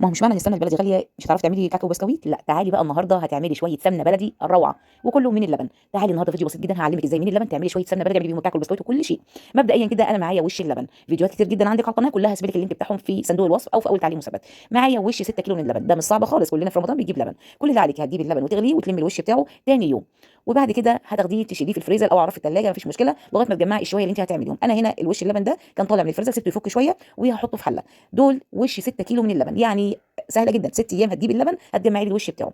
ما هو مش معنى ان السمنه البلدي غاليه مش هتعرفي تعملي كعكه وبسكويت، لا تعالي بقى النهارده هتعملي شويه سمنه بلدي الروعه وكله من اللبن. تعالي النهارده فيديو بسيط جدا هعلمك ازاي من اللبن تعملي شويه سمنه بلدي تعملي بيهم الكعكه والبسكويت وكل شيء. مبدئيا كده انا معايا وش اللبن، فيديوهات كتير جدا عندك على القناه كلها هسيب لك اللينك بتاعهم في صندوق الوصف او في اول تعليق مثبت. معايا وش 6 كيلو من اللبن، ده مش صعب خالص، كلنا في رمضان بنجيب لبن. كل اللي عليك هتجيبي اللبن وتغليه وتلمي الوش بتاعه تاني يوم، وبعد كده هتاخديه تشيليه في الفريزر او عرف في الثلاجه مفيش مشكله لغايه ما تجمعي الشويه اللي انت هتعمليهم. انا هنا الوش اللبن ده كان طالع من الفريزر سبته يفك شويه وهحطه في حله. دول وش 6 كيلو من اللبن، يعني سهله جدا، 6 ايام هتجيبي اللبن هتجمعي لي الوش بتاعه.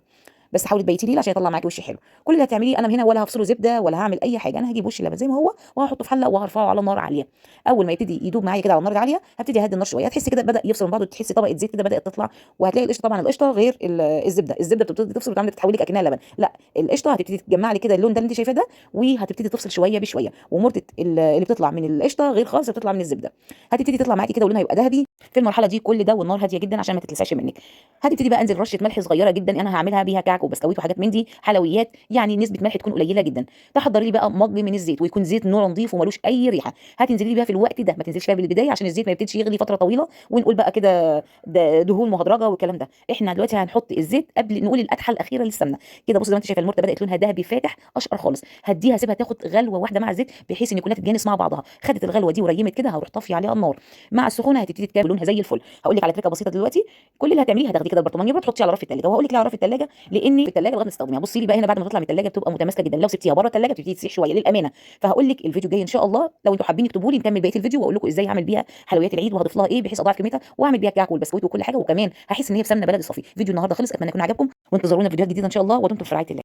بس حاولي تبيتي ليه عشان يطلع معاكي وش حلو. كل اللي هتعمليه انا هنا ولا هفصله زبده ولا هعمل اي حاجه، انا هجيب وش اللبن زي ما هو وهحطه في حله وهرفعه على نار عاليه. اول ما يبتدي يدوب معايا كده على النار العاليه هبتدي اهدي النار شويه، هتحسي كده بدا يفصل من بعضه، تحسي طبقه زيت كده بدات تطلع. وهتلاقي القشطه، طبعا القشطه غير الزبده، الزبده بتبتدي تفصل وتعمل تتحول لك اكنها لبن، لا القشطه هتبتدي تجمع لي كده اللون ده اللي انت شايفاه ده، وهتبتدي تفصل شويه بشويه. ومرته اللي بتطلع من القشطه غير خالص اللي بتطلع من الزبده. هتبتدي تطلع معاكي كده ولونها يبقى ذهبي. في المرحله دي كل ده والنار هاديه جدا عشان ما تتلسعش منك. هتبتدي بقى انزل رشه ملح صغيره جدا، انا هعملها بيها كعك وبسكويت وحاجات من دي حلويات، يعني نسبه ملح تكون قليله جدا. تحضري لي بقى مج من الزيت ويكون زيت نوع نظيف وملوش اي ريحه. هتنزلي لي بيها في الوقت ده، ما تنزليش فيها بالبدايه عشان الزيت ما يبتديش يغلي فتره طويله ونقول بقى كده ده دهون مهدرجه والكلام ده. احنا دلوقتي هنحط الزيت قبل نقول القدحه الاخيره للسمنه. كده بصي زي ما انت شايفه المرته بدات لونها ذهبي فاتح اشقر خالص، هديها سيبها تاخد غلوه واحده مع الزيت بحيث ان كلها تتجانس مع بعضها. خدت الغلوه دي وريمت كده هروح طافيه عليها النار. مع السخونه هتبتدي تكمل لونها زي الفل. هقول لك على تريكه بسيطه دلوقتي، كل اللي هتعمليه هتاخدي كده البرطمانيه بقى تحطيه على رف الثلاجه، وهقول لك ليه على رف الثلاجه، لان في الثلاجه لغايه ما تستخدميها. بصي لي بقى هنا بعد ما تطلع من الثلاجه بتبقى متماسكه جدا، لو سبتيها بره الثلاجه بتبتدي تسيح شويه للامانه. فهقول لك الفيديو الجاي ان شاء الله لو انتوا حابين اكتبوا لي نكمل بقيه الفيديو واقول لكم ازاي اعمل بيها حلويات العيد وهضيف لها ايه بحيث اضاعف كميتها واعمل بيها كعك والبسكويت وكل حاجه، وكمان هحس ان هي بسمنه بلدي صافي. فيديو النهارده خلص، اتمنى يكون عجبكم وانتظرونا في فيديوهات جديده ان شاء الله، ودمتم في رعايه الله.